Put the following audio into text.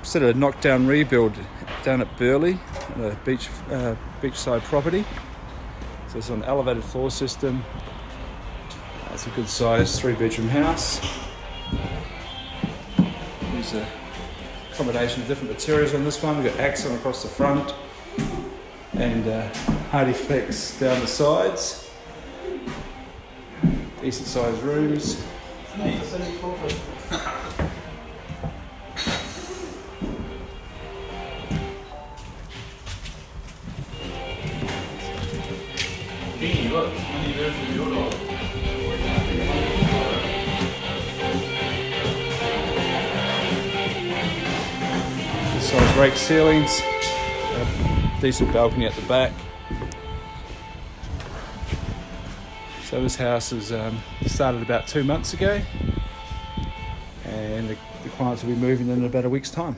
sort of a knockdown rebuild down at Burleigh, a beachside property. So it's an elevated floor system. It's a good size 3-bedroom house. There's a combination of different materials on this one. We've got accent across the front and hardy flex down the sides. Decent sized rooms. Good size rake ceilings, a decent balcony at the back. So this house is started about 2 months ago, and the clients will be moving in about a week's time.